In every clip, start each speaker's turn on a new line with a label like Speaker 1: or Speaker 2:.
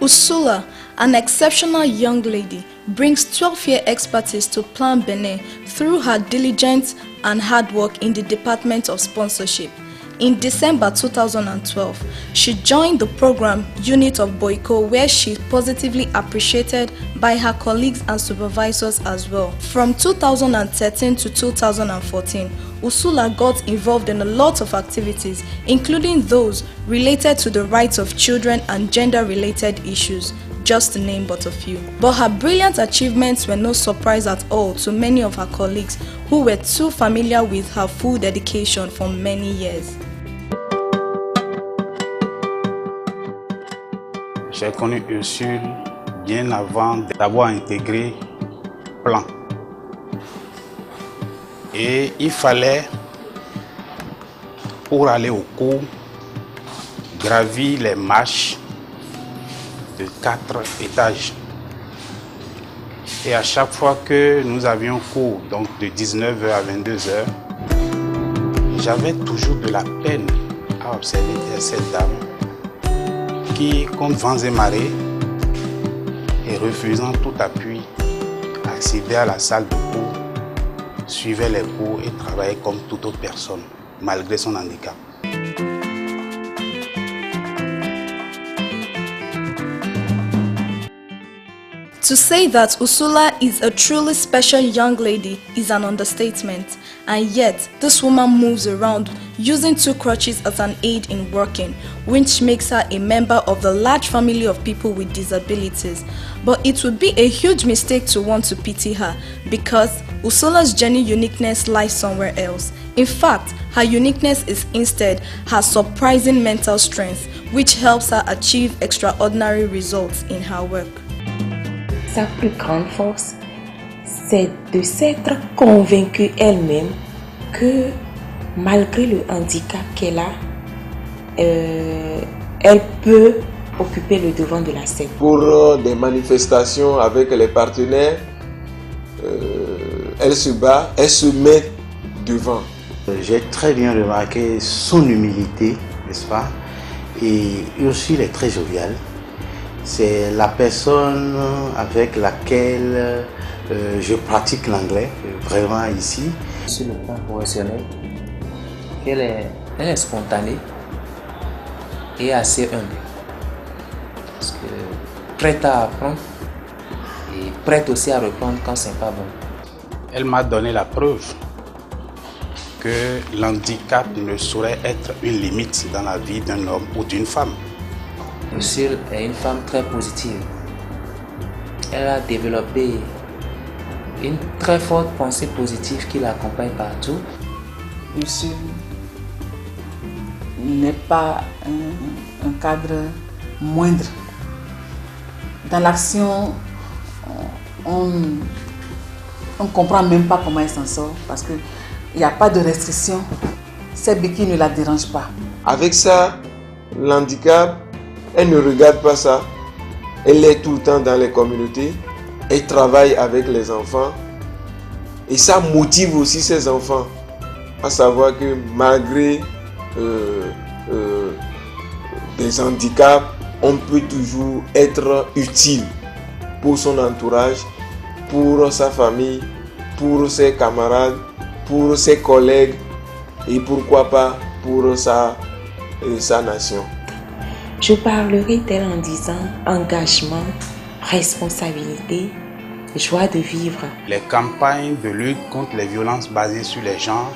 Speaker 1: Ursula, an exceptional young lady, brings 12-year expertise to Plan Benin through her diligence and hard work in the Department of Sponsorship. In December 2012, she joined the program unit of Boyko, where she is positively appreciated by her colleagues and supervisors as well. From 2013 to 2014, Ursula got involved in a lot of activities, including those related to the rights of children and gender-related issues, just to name but a few. But her brilliant achievements were no surprise at all to many of her colleagues who were too familiar with her full dedication for many years.
Speaker 2: J'ai connu Ursule bien avant d'avoir intégré Plan. Et il fallait, pour aller au cours, gravir les marches de 4 étages. Et à chaque fois que nous avions cours, donc de 19h à 22h, j'avais toujours de la peine à observer cette dame qui, contre vents et marées, et refusant tout appui, accédait à la salle de cours, suivait les cours et travaillait comme toute autre personne, malgré son handicap.
Speaker 1: To say that Ursula is a truly special young lady is an understatement, and yet this woman moves around using 2 crutches as an aid in working, which makes her a member of the large family of people with disabilities. But it would be a huge mistake to want to pity her, because Ursula's journey uniqueness lies somewhere else. In fact, her uniqueness is instead her surprising mental strength, which helps her achieve extraordinary results in her work.
Speaker 3: Sa plus grande force, c'est de s'être convaincue elle-même que malgré le handicap qu'elle a, elle peut occuper le devant de la scène.
Speaker 4: Pour des manifestations avec les partenaires, elle se bat, elle se met devant.
Speaker 5: J'ai très bien remarqué son humilité, n'est-ce pas? Et Ursule est très joviale. C'est la personne avec laquelle je pratique l'anglais, vraiment ici.
Speaker 6: Sur le plan professionnel, elle est spontanée et assez humble. Parce que prête à apprendre et prête aussi à reprendre quand c'est pas bon.
Speaker 2: Elle m'a donné la preuve que l'handicap ne saurait être une limite dans la vie d'un homme ou d'une femme.
Speaker 6: Ursule est une femme très positive. Elle a développé une très forte pensée positive qui l'accompagne partout.
Speaker 7: Ursule n'est pas un cadre moindre. Dans l'action, on ne comprend même pas comment elle s'en sort parce qu'il n'y a pas de restriction. Ces béquilles ne la dérangent pas.
Speaker 4: Avec ça, l'handicap, elle ne regarde pas ça. Elle est tout le temps dans les communautés. Elle travaille avec les enfants. Et ça motive aussi ses enfants. À savoir que malgré des handicaps, on peut toujours être utile pour son entourage, pour sa famille, pour ses camarades, pour ses collègues et pourquoi pas pour sa nation.
Speaker 3: Je parlerai d'elle en disant engagement, responsabilité, joie de vivre.
Speaker 2: Les campagnes de lutte contre les violences basées sur les genres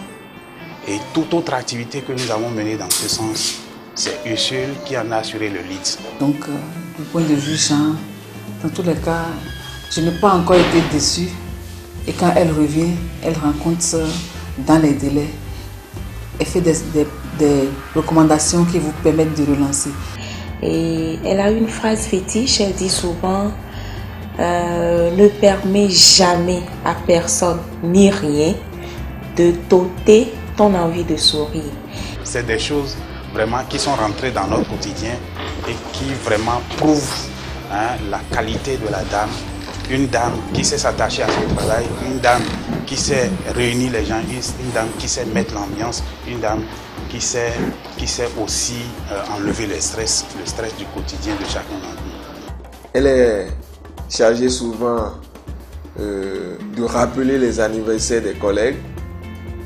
Speaker 2: et toute autre activité que nous avons menée dans ce sens, c'est Ursule qui en a assuré le lead.
Speaker 7: Donc, du point de vue genre, dans tous les cas, je n'ai pas encore été déçue. Et quand elle revient, elle rencontre ça dans les délais. Elle fait des recommandations qui vous permettent de relancer.
Speaker 3: Et elle a une phrase fétiche, elle dit souvent ne permets jamais à personne ni rien de t'ôter ton envie de sourire.
Speaker 2: C'est des choses vraiment qui sont rentrées dans notre quotidien et qui vraiment prouvent la qualité de la dame. Une dame qui sait s'attacher à son travail, une dame qui sait réunir les gens, une dame qui sait mettre l'ambiance, une dame qui sait aussi enlever le stress du quotidien de chacun d'entre nous.
Speaker 4: Elle est chargée souvent de rappeler les anniversaires des collègues.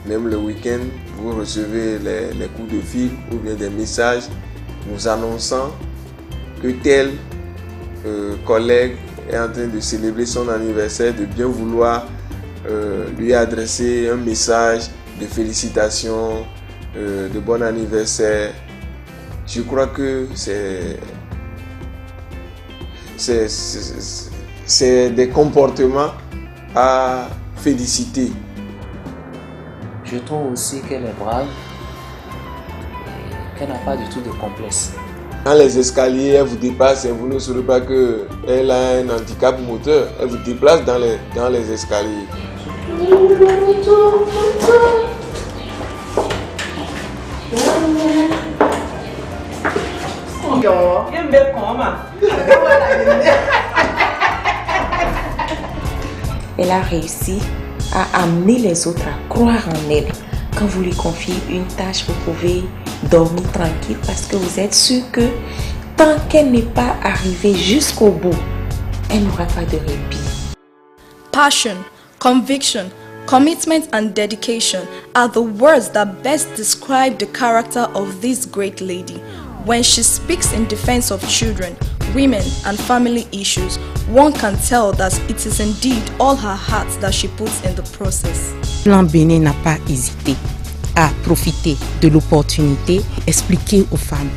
Speaker 4: Même le week-end, vous recevez les coups de fil ou bien des messages nous annonçant que tel collègue est en train de célébrer son anniversaire, de bien vouloir lui adresser un message de félicitations, de bon anniversaire. Je crois que c'est des comportements à féliciter.
Speaker 6: Je trouve aussi qu'elle est brave et qu'elle n'a pas du tout de complexe.
Speaker 4: Dans les escaliers, elle vous dépasse et vous ne saurez pas qu'elle a un handicap moteur. Elle vous déplace dans les escaliers.
Speaker 3: Elle a réussi à amener les autres à croire en elle. Quand vous lui confiez une tâche, vous pouvez dormir tranquille parce que vous êtes sûr que tant qu'elle n'est pas arrivée jusqu'au bout, elle n'aura pas de répit.
Speaker 1: Passion, conviction, commitment and dedication are the words that best describe the character of this great lady. When she speaks in defense of children, women and family issues, one can tell that it is indeed all her heart that she puts in the process.
Speaker 8: Plan Bénin n'a pas hésité à profiter de l'opportunité, expliquer aux femmes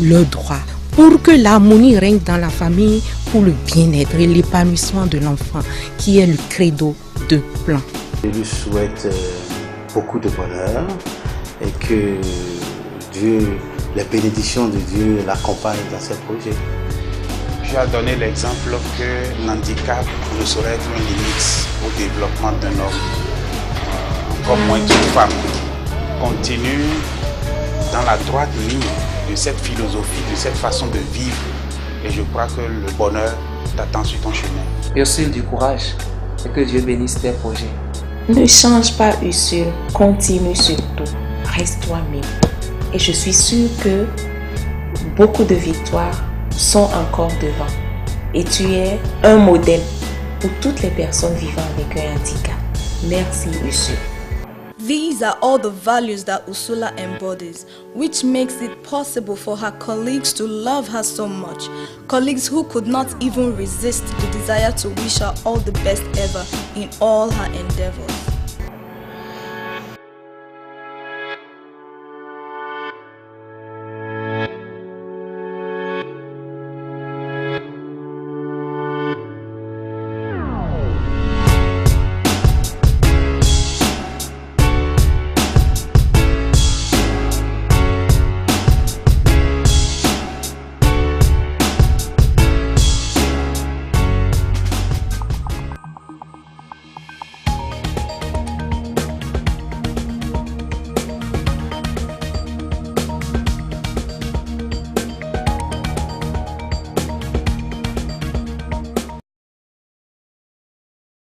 Speaker 8: leurs droits pour que l'harmonie règne dans la famille, pour le bien-être et l'épanouissement de l'enfant, qui est le credo de Plan.
Speaker 5: Je lui souhaite beaucoup de bonheur et que Dieu, les bénédictions de Dieu l'accompagnent dans ses projets.
Speaker 2: Tu as donné l'exemple que l'handicap ne saurait être une limite au développement d'un homme, encore moins d'une femme. Continue dans la droite ligne de cette philosophie, de cette façon de vivre, et je crois que le bonheur t'attend sur ton chemin.
Speaker 6: Ursule, du courage et que Dieu bénisse tes projets.
Speaker 3: Ne change pas, Ursule, continue surtout, reste toi-même. Et je suis sûre que beaucoup de victoires sont encore devant. Et tu es un modèle pour toutes les personnes vivant avec un handicap. Merci, Ursule.
Speaker 1: These are all the values that Ursula embodies, which makes it possible for her colleagues to love her so much. Colleagues who could not even resist the desire to wish her all the best ever in all her endeavors.